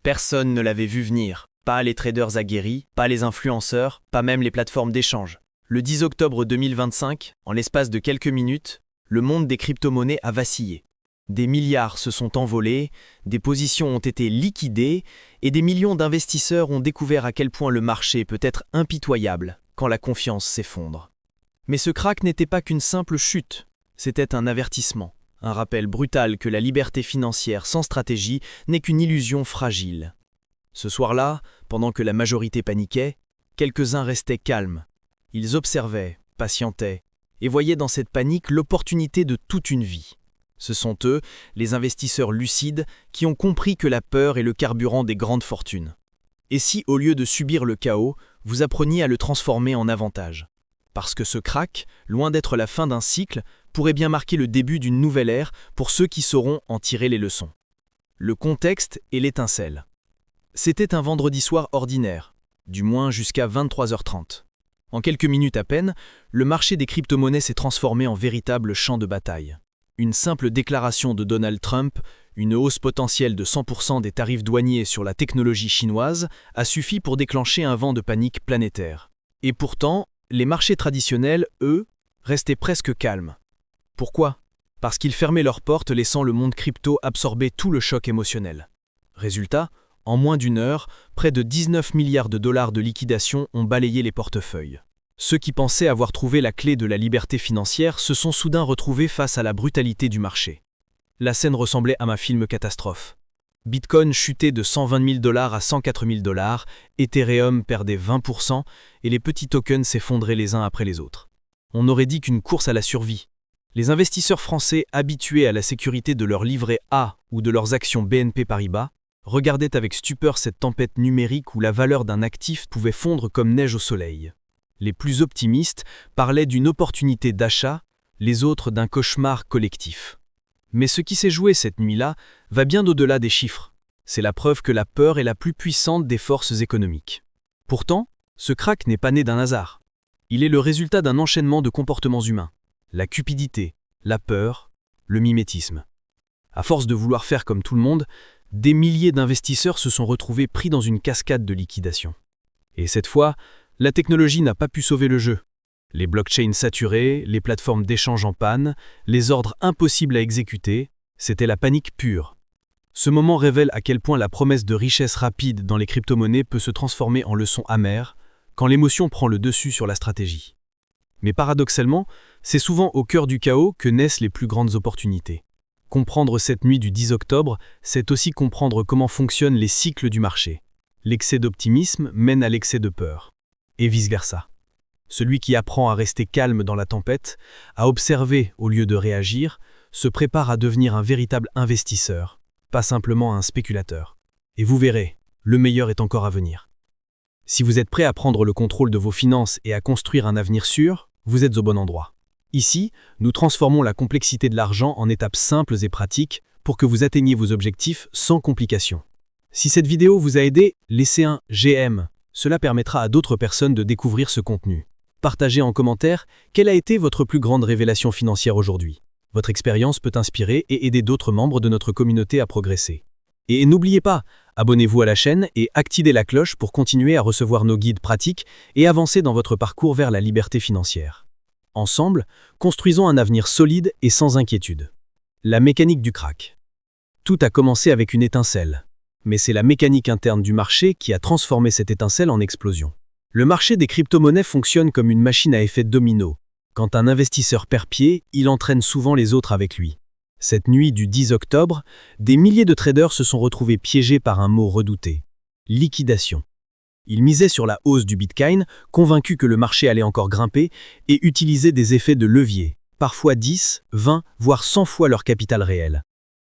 Personne ne l'avait vu venir. Pas les traders aguerris, pas les influenceurs, pas même les plateformes d'échange. Le 10 octobre 2025, en l'espace de quelques minutes, le monde des crypto-monnaies a vacillé. Des milliards se sont envolés, des positions ont été liquidées et des millions d'investisseurs ont découvert à quel point le marché peut être impitoyable quand la confiance s'effondre. Mais ce krach n'était pas qu'une simple chute, c'était un avertissement, un rappel brutal que la liberté financière sans stratégie n'est qu'une illusion fragile. Ce soir-là, pendant que la majorité paniquait, quelques-uns restaient calmes. Ils observaient, patientaient, et voyaient dans cette panique l'opportunité de toute une vie. Ce sont eux, les investisseurs lucides, qui ont compris que la peur est le carburant des grandes fortunes. Et si, au lieu de subir le chaos, vous appreniez à le transformer en avantage? Parce que ce krach, loin d'être la fin d'un cycle, pourrait bien marquer le début d'une nouvelle ère pour ceux qui sauront en tirer les leçons. Le contexte et l'étincelle. C'était un vendredi soir ordinaire, du moins jusqu'à 23h30. En quelques minutes à peine, le marché des crypto-monnaies s'est transformé en véritable champ de bataille. Une simple déclaration de Donald Trump, une hausse potentielle de 100% des tarifs douaniers sur la technologie chinoise, a suffi pour déclencher un vent de panique planétaire. Et pourtant, les marchés traditionnels, eux, restaient presque calmes. Pourquoi? Parce qu'ils fermaient leurs portes, laissant le monde crypto absorber tout le choc émotionnel. Résultat, en moins d'une heure, près de 19 milliards de dollars de liquidation ont balayé les portefeuilles. Ceux qui pensaient avoir trouvé la clé de la liberté financière se sont soudain retrouvés face à la brutalité du marché. La scène ressemblait à un film catastrophe. Bitcoin chutait de 120 000 dollars à 104 000 dollars, Ethereum perdait 20% et les petits tokens s'effondraient les uns après les autres. On aurait dit qu'une course à la survie. Les investisseurs français habitués à la sécurité de leur livret A ou de leurs actions BNP Paribas regardaient avec stupeur cette tempête numérique où la valeur d'un actif pouvait fondre comme neige au soleil. Les plus optimistes parlaient d'une opportunité d'achat, les autres d'un cauchemar collectif. Mais ce qui s'est joué cette nuit-là va bien au-delà des chiffres. C'est la preuve que la peur est la plus puissante des forces économiques. Pourtant, ce krach n'est pas né d'un hasard. Il est le résultat d'un enchaînement de comportements humains. La cupidité, la peur, le mimétisme. À force de vouloir faire comme tout le monde, des milliers d'investisseurs se sont retrouvés pris dans une cascade de liquidation. Et cette fois, la technologie n'a pas pu sauver le jeu. Les blockchains saturés, les plateformes d'échange en panne, les ordres impossibles à exécuter, c'était la panique pure. Ce moment révèle à quel point la promesse de richesse rapide dans les crypto-monnaies peut se transformer en leçon amère quand l'émotion prend le dessus sur la stratégie. Mais paradoxalement, c'est souvent au cœur du chaos que naissent les plus grandes opportunités. Comprendre cette nuit du 10 octobre, c'est aussi comprendre comment fonctionnent les cycles du marché. L'excès d'optimisme mène à l'excès de peur. Et vice-versa. Celui qui apprend à rester calme dans la tempête, à observer au lieu de réagir, se prépare à devenir un véritable investisseur, pas simplement un spéculateur. Et vous verrez, le meilleur est encore à venir. Si vous êtes prêt à prendre le contrôle de vos finances et à construire un avenir sûr, vous êtes au bon endroit. Ici, nous transformons la complexité de l'argent en étapes simples et pratiques pour que vous atteigniez vos objectifs sans complications. Si cette vidéo vous a aidé, laissez un j'aime. Cela permettra à d'autres personnes de découvrir ce contenu. Partagez en commentaire quelle a été votre plus grande révélation financière aujourd'hui. Votre expérience peut inspirer et aider d'autres membres de notre communauté à progresser. Et n'oubliez pas, abonnez-vous à la chaîne et activez la cloche pour continuer à recevoir nos guides pratiques et avancer dans votre parcours vers la liberté financière. Ensemble, construisons un avenir solide et sans inquiétude. La mécanique du krach. Tout a commencé avec une étincelle. Mais c'est la mécanique interne du marché qui a transformé cette étincelle en explosion. Le marché des crypto-monnaies fonctionne comme une machine à effet domino. Quand un investisseur perd pied, il entraîne souvent les autres avec lui. Cette nuit du 10 octobre, des milliers de traders se sont retrouvés piégés par un mot redouté. Liquidation. Ils misaient sur la hausse du Bitcoin, convaincus que le marché allait encore grimper, et utilisaient des effets de levier, parfois 10, 20, voire 100 fois leur capital réel.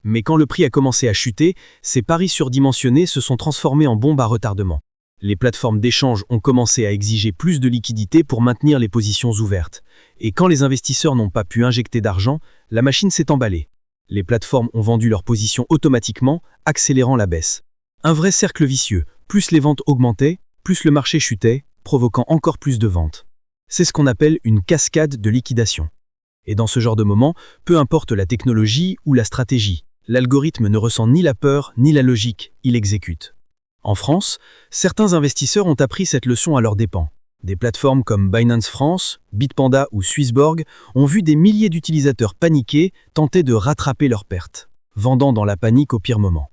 Mais quand le prix a commencé à chuter, ces paris surdimensionnés se sont transformés en bombes à retardement. Les plateformes d'échange ont commencé à exiger plus de liquidités pour maintenir les positions ouvertes. Et quand les investisseurs n'ont pas pu injecter d'argent, la machine s'est emballée. Les plateformes ont vendu leurs positions automatiquement, accélérant la baisse. Un vrai cercle vicieux. Plus les ventes augmentaient, plus le marché chutait, provoquant encore plus de ventes. C'est ce qu'on appelle une cascade de liquidation. Et dans ce genre de moment, peu importe la technologie ou la stratégie, L'algorithme ne ressent ni la peur ni la logique, il exécute. En France, certains investisseurs ont appris cette leçon à leurs dépens. Des plateformes comme Binance France, Bitpanda ou Swissborg ont vu des milliers d'utilisateurs paniquer tenter de rattraper leurs pertes, vendant dans la panique au pire moment.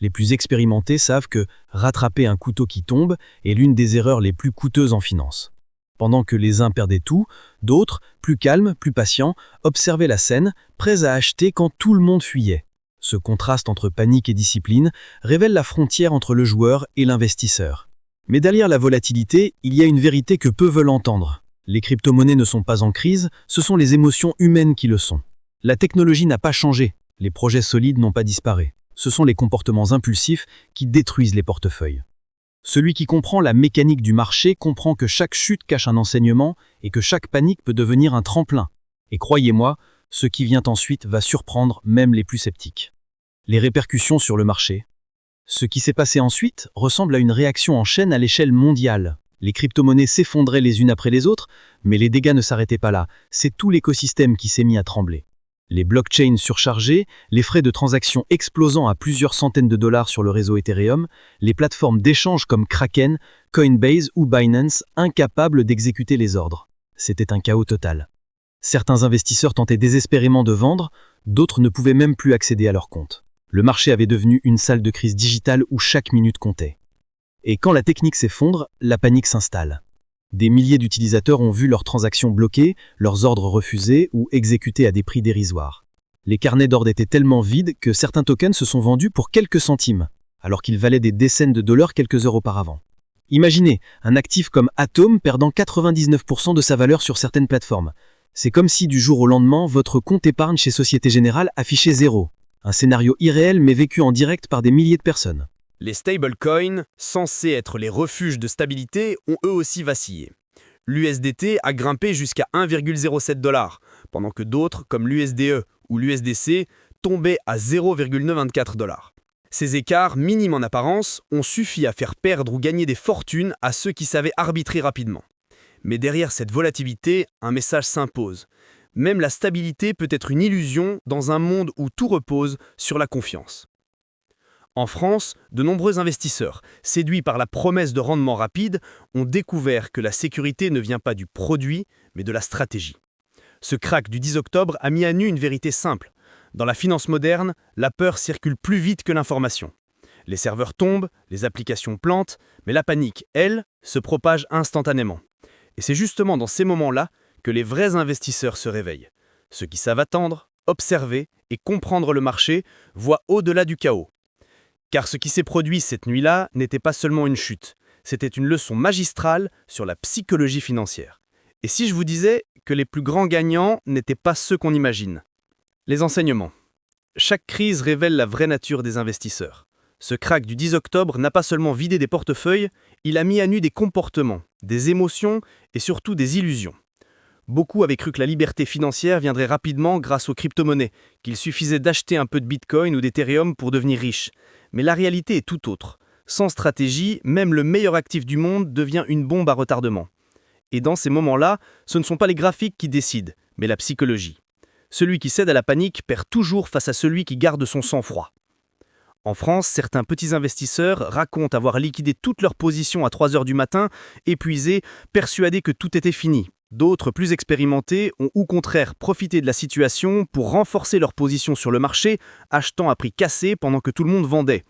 Les plus expérimentés savent que rattraper un couteau qui tombe est l'une des erreurs les plus coûteuses en finance. Pendant que les uns perdaient tout, d'autres, plus calmes, plus patients, observaient la scène, prêts à acheter quand tout le monde fuyait. Ce contraste entre panique et discipline révèle la frontière entre le joueur et l'investisseur. Mais derrière la volatilité, il y a une vérité que peu veulent entendre. Les crypto-monnaies ne sont pas en crise, ce sont les émotions humaines qui le sont. La technologie n'a pas changé, les projets solides n'ont pas disparu. Ce sont les comportements impulsifs qui détruisent les portefeuilles. Celui qui comprend la mécanique du marché comprend que chaque chute cache un enseignement et que chaque panique peut devenir un tremplin. Et croyez-moi, ce qui vient ensuite va surprendre même les plus sceptiques. Les répercussions sur le marché. Ce qui s'est passé ensuite ressemble à une réaction en chaîne à l'échelle mondiale. Les crypto-monnaies s'effondraient les unes après les autres, mais les dégâts ne s'arrêtaient pas là. C'est tout l'écosystème qui s'est mis à trembler. Les blockchains surchargées, les frais de transaction explosant à plusieurs centaines de dollars sur le réseau Ethereum, les plateformes d'échange comme Kraken, Coinbase ou Binance incapables d'exécuter les ordres. C'était un chaos total. Certains investisseurs tentaient désespérément de vendre, d'autres ne pouvaient même plus accéder à leurs comptes. Le marché avait devenu une salle de crise digitale où chaque minute comptait. Et quand la technique s'effondre, la panique s'installe. Des milliers d'utilisateurs ont vu leurs transactions bloquées, leurs ordres refusés ou exécutés à des prix dérisoires. Les carnets d'ordre étaient tellement vides que certains tokens se sont vendus pour quelques centimes, alors qu'ils valaient des dizaines de dollars quelques heures auparavant. Imaginez un actif comme Atom perdant 99% de sa valeur sur certaines plateformes. C'est comme si du jour au lendemain, votre compte épargne chez Société Générale affichait 0. Un scénario irréel mais vécu en direct par des milliers de personnes. Les stablecoins, censés être les refuges de stabilité, ont eux aussi vacillé. L'USDT a grimpé jusqu'à 1,07 $, pendant que d'autres, comme l'USDE ou l'USDC, tombaient à 0,94 $. Ces écarts, minimes en apparence, ont suffi à faire perdre ou gagner des fortunes à ceux qui savaient arbitrer rapidement. Mais derrière cette volatilité, un message s'impose. Même la stabilité peut être une illusion dans un monde où tout repose sur la confiance. En France, de nombreux investisseurs, séduits par la promesse de rendement rapide, ont découvert que la sécurité ne vient pas du produit, mais de la stratégie. Ce crack du 10 octobre a mis à nu une vérité simple. Dans la finance moderne, la peur circule plus vite que l'information. Les serveurs tombent, les applications plantent, mais la panique, elle, se propage instantanément. Et c'est justement dans ces moments-là que les vrais investisseurs se réveillent. Ceux qui savent attendre, observer et comprendre le marché voient au-delà du chaos. Car ce qui s'est produit cette nuit-là n'était pas seulement une chute, c'était une leçon magistrale sur la psychologie financière. Et si je vous disais que les plus grands gagnants n'étaient pas ceux qu'on imagine? Les enseignements. Chaque crise révèle la vraie nature des investisseurs. Ce crack du 10 octobre n'a pas seulement vidé des portefeuilles, il a mis à nu des comportements, des émotions et surtout des illusions. Beaucoup avaient cru que la liberté financière viendrait rapidement grâce aux crypto-monnaies, qu'il suffisait d'acheter un peu de Bitcoin ou d'Ethereum pour devenir riche. Mais la réalité est tout autre. Sans stratégie, même le meilleur actif du monde devient une bombe à retardement. Et dans ces moments-là, ce ne sont pas les graphiques qui décident, mais la psychologie. Celui qui cède à la panique perd toujours face à celui qui garde son sang-froid. En France, certains petits investisseurs racontent avoir liquidé toutes leurs positions à 3 heures du matin, épuisés, persuadés que tout était fini. D'autres, plus expérimentés, ont au contraire profité de la situation pour renforcer leur position sur le marché, achetant à prix cassé pendant que tout le monde vendait.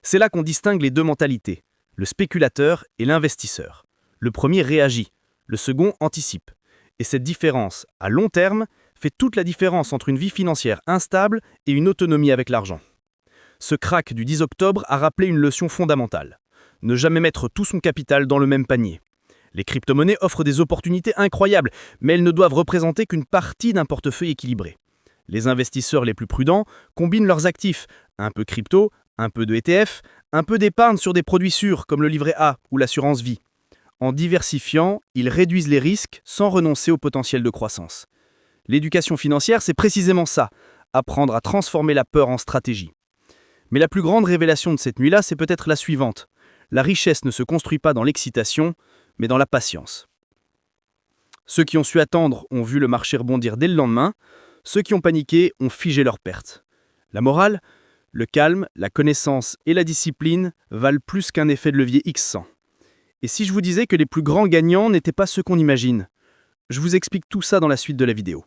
C'est là qu'on distingue les deux mentalités, le spéculateur et l'investisseur. Le premier réagit, le second anticipe. Et cette différence, à long terme, fait toute la différence entre une vie financière instable et une autonomie avec l'argent. Ce crack du 10 octobre a rappelé une leçon fondamentale. Ne jamais mettre tout son capital dans le même panier. Les crypto-monnaies offrent des opportunités incroyables, mais elles ne doivent représenter qu'une partie d'un portefeuille équilibré. Les investisseurs les plus prudents combinent leurs actifs, un peu crypto, un peu de ETF, un peu d'épargne sur des produits sûrs comme le livret A ou l'assurance vie. En diversifiant, ils réduisent les risques sans renoncer au potentiel de croissance. L'éducation financière, c'est précisément ça, apprendre à transformer la peur en stratégie. Mais la plus grande révélation de cette nuit-là, c'est peut-être la suivante. La richesse ne se construit pas dans l'excitation, mais dans la patience. Ceux qui ont su attendre ont vu le marché rebondir dès le lendemain, ceux qui ont paniqué ont figé leurs pertes. La morale? Le calme, la connaissance et la discipline valent plus qu'un effet de levier X100. Et si je vous disais que les plus grands gagnants n'étaient pas ceux qu'on imagine? Je vous explique tout ça dans la suite de la vidéo.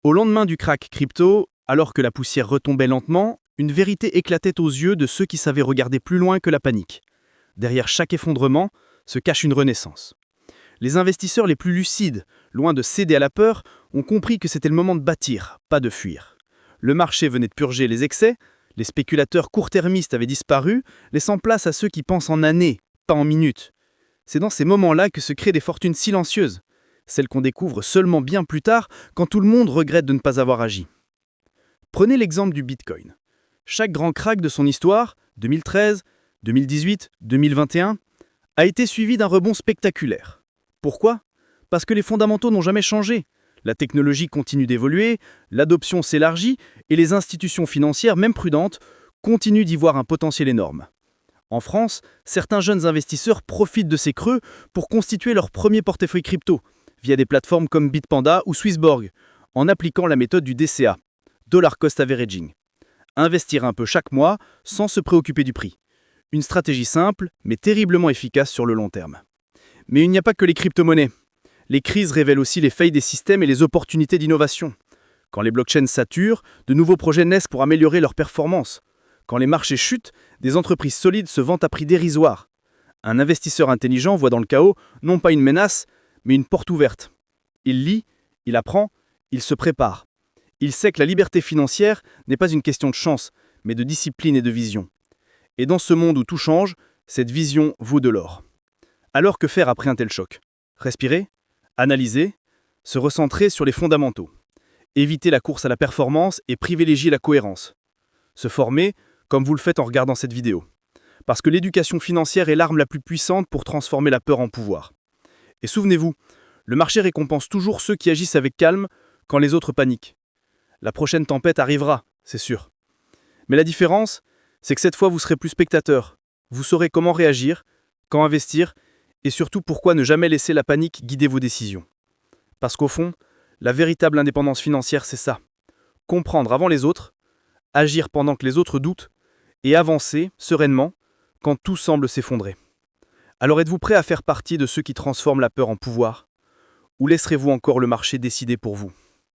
Au lendemain du crack crypto, alors que la poussière retombait lentement, une vérité éclatait aux yeux de ceux qui savaient regarder plus loin que la panique. Derrière chaque effondrement se cache une renaissance. Les investisseurs les plus lucides, loin de céder à la peur, ont compris que c'était le moment de bâtir, pas de fuir. Le marché venait de purger les excès, les spéculateurs court-termistes avaient disparu, laissant place à ceux qui pensent en années, pas en minutes. C'est dans ces moments-là que se créent des fortunes silencieuses, celles qu'on découvre seulement bien plus tard quand tout le monde regrette de ne pas avoir agi. Prenez l'exemple du Bitcoin. Chaque grand crack de son histoire, 2013, 2018, 2021, a été suivi d'un rebond spectaculaire. Pourquoi? Parce que les fondamentaux n'ont jamais changé. La technologie continue d'évoluer, l'adoption s'élargit et les institutions financières, même prudentes, continuent d'y voir un potentiel énorme. En France, certains jeunes investisseurs profitent de ces creux pour constituer leur premier portefeuille crypto, via des plateformes comme Bitpanda ou Swissborg, en appliquant la méthode du DCA, Dollar Cost Averaging. Investir un peu chaque mois sans se préoccuper du prix. Une stratégie simple, mais terriblement efficace sur le long terme. Mais il n'y a pas que les crypto-monnaies. Les crises révèlent aussi les failles des systèmes et les opportunités d'innovation. Quand les blockchains saturent, de nouveaux projets naissent pour améliorer leur performance. Quand les marchés chutent, des entreprises solides se vendent à prix dérisoire. Un investisseur intelligent voit dans le chaos non pas une menace, mais une porte ouverte. Il lit, il apprend, il se prépare. Il sait que la liberté financière n'est pas une question de chance, mais de discipline et de vision. Et dans ce monde où tout change, cette vision vaut de l'or. Alors que faire après un tel choc? Respirer, analyser, se recentrer sur les fondamentaux. Éviter la course à la performance et privilégier la cohérence. Se former, comme vous le faites en regardant cette vidéo. Parce que l'éducation financière est l'arme la plus puissante pour transformer la peur en pouvoir. Et souvenez-vous, le marché récompense toujours ceux qui agissent avec calme quand les autres paniquent. La prochaine tempête arrivera, c'est sûr. Mais la différence, c'est que cette fois vous serez plus spectateur. Vous saurez comment réagir, quand investir, et surtout pourquoi ne jamais laisser la panique guider vos décisions. Parce qu'au fond, la véritable indépendance financière, c'est ça. Comprendre avant les autres, agir pendant que les autres doutent, et avancer sereinement quand tout semble s'effondrer. Alors êtes-vous prêt à faire partie de ceux qui transforment la peur en pouvoir? Ou laisserez-vous encore le marché décider pour vous?